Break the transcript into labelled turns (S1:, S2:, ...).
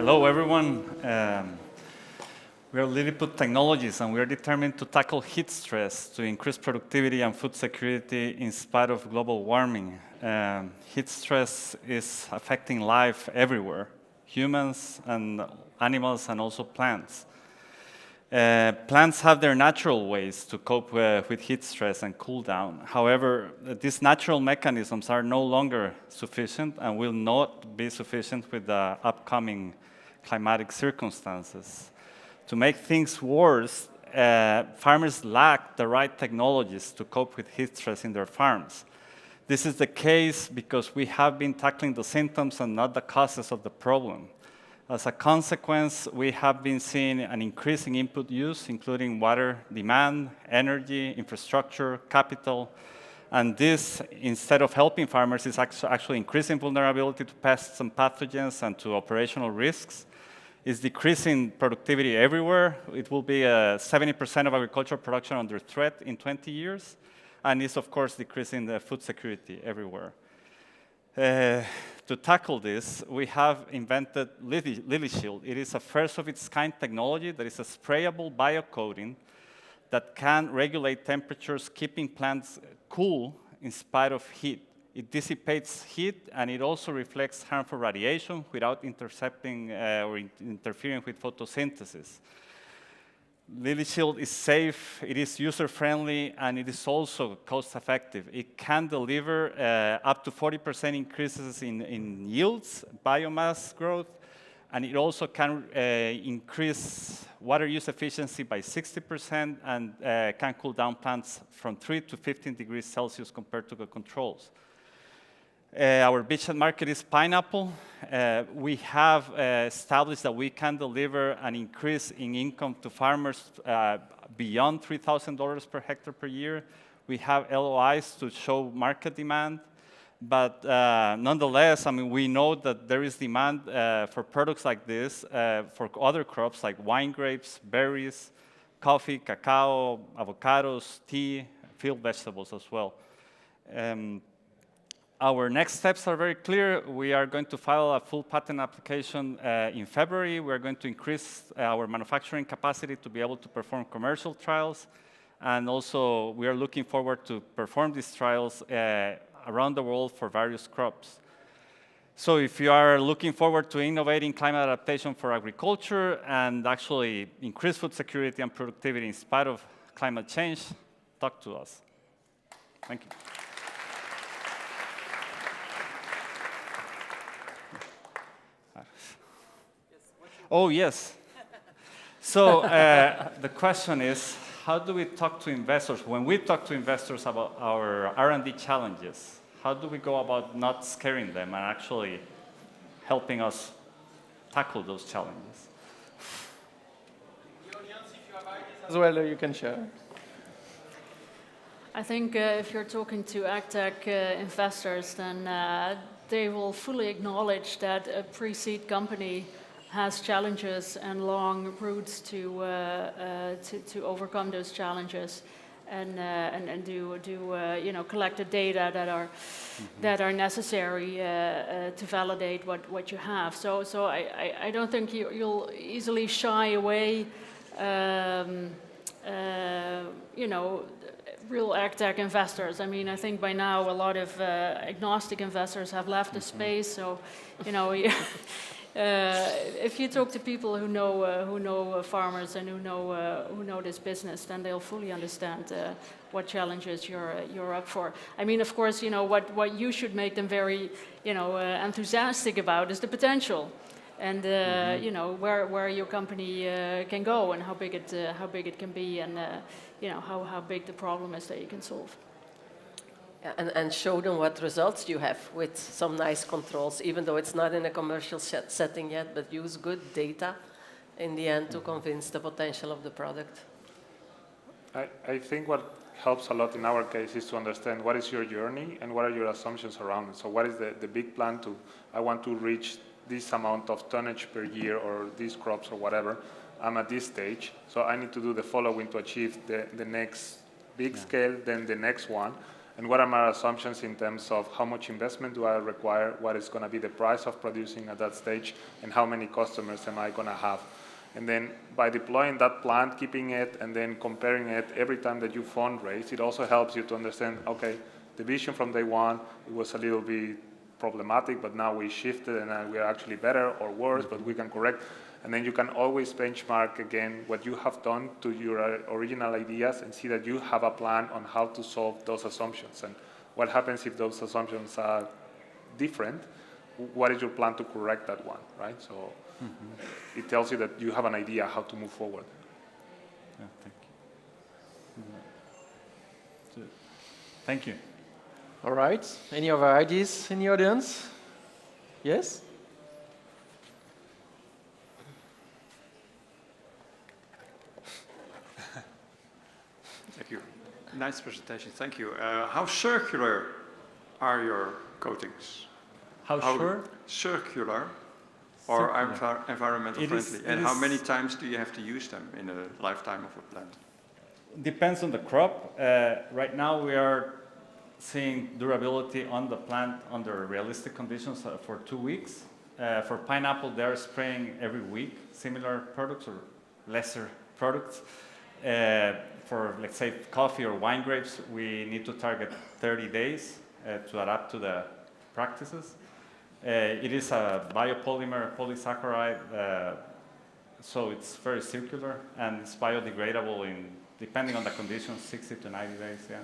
S1: Hello, everyone. We are Lilliput Technologies, and we are determined to tackle heat stress to increase productivity and food security in spite of global warming. Heat stress is affecting life everywhere, humans and animals and also plants. Plants have their natural ways to cope with heat stress and cool down. However, these natural mechanisms are no longer sufficient and will not be sufficient with the upcoming climatic circumstances. To make things worse, farmers lack the right technologies to cope with heat stress in their farms. This is the case because we have been tackling the symptoms and not the causes of the problem. As a consequence, we have been seeing an increase in input use, including water demand, energy, infrastructure, capital, and this, instead of helping farmers, is actually increasing vulnerability to pests and pathogens and to operational risks. It's decreasing productivity everywhere. It will be 70% of agricultural production under threat in 20 years, and it's, of course, decreasing the food security everywhere. To tackle this, we have invented Lilliput. It is a first-of-its-kind technology that is a sprayable biocoating that can regulate temperatures, keeping plants cool in spite of heat. It dissipates heat, and it also reflects harmful radiation without intercepting or interfering with photosynthesis. Lilliput is safe, it is user-friendly, and it is also cost-effective. It can deliver up to 40% increases in yields, biomass growth, and it also can increase water use efficiency by 60% and can cool down plants from 3 to 15 degrees Celsius compared to the controls. Our beachhead market is pineapple. We have established that we can deliver an increase in income to farmers beyond $3,000 per hectare per year. We have LOIs to show market demand. But nonetheless, I mean, we know that there is demand for products like this for other crops like wine grapes, berries, coffee, cacao, avocados, tea, field vegetables as well. Our next steps are very clear. We are going to file a full patent application in February. We are going to increase our manufacturing capacity to be able to perform commercial trials. And also, we are looking forward to perform these trials around the world for various crops. So if you are looking forward to innovating climate adaptation for agriculture and actually increase food security and productivity in spite of climate change, talk to us. Thank you. Oh, yes. So the question is, how do we talk to investors? When we talk to investors about our R&D challenges, how do we go about not scaring them and actually helping us tackle those challenges?
S2: The audience, if you have ideas as well, you can share.
S3: I think if you're talking to agtech investors, then they will fully acknowledge that a pre-seed company has challenges and long routes to overcome those challenges, and do collect the data that are necessary to validate what you have. So I don't think you'll easily shy away. Real agtech investors. I mean, I think by now a lot of agnostic investors have left the space. So, if you talk to people who know farmers and who know this business, then they'll fully understand what challenges you're up for. I mean, of course, what you should make them very enthusiastic about is the potential, and where your company can go and how big it can be, and how big the problem is that you can solve.
S4: And show them what results you have with some nice controls, even though it's not in a commercial setting yet, but use good data in the end to convince the potential of the product.
S5: I think what helps a lot in our case is to understand what is your journey and what are your assumptions around it. So what is the big plan I want to reach this amount of tonnage per year or these crops or whatever. I'm at this stage, so I need to do the following to achieve the next big scale, then the next one. and what are my assumptions in terms of how much investment do I require, what is going to be the price of producing at that stage, and how many customers am I going to have. And then by deploying that plant, keeping it, and then comparing it every time that you fundraise, it also helps you to understand, okay, the vision from day one, it was a little bit problematic, but now we shifted and we are actually better or worse, but we can correct. And then you can always benchmark again what you have done to your original ideas and see that you have a plan on how to solve those assumptions. And what happens if those assumptions are different? What is your plan to correct that one, right? So it tells you that you have an idea how to move forward.
S1: Yeah, thank you. Thank you.
S2: All right. Any other ideas in the audience? Yes?
S6: Thank you. Nice presentation. Thank you. How circular are your coatings?
S1: How sure?
S6: Circular or environmental
S1: It is-
S6: friendly? And
S1: it
S6: how
S1: is-
S6: many times do you have to use them in a lifetime of a plant?
S1: Depends on the crop. Right now we are seeing durability on the plant under realistic conditions for 2 weeks. For pineapple, they're spraying every week, similar products or lesser products. For, let's say, coffee or wine grapes, we need to target 30 days to adapt to the practices. It is a biopolymer polysaccharide, so it's very circular and it's biodegradable in, depending on the conditions, 60 to 90 days, yeah.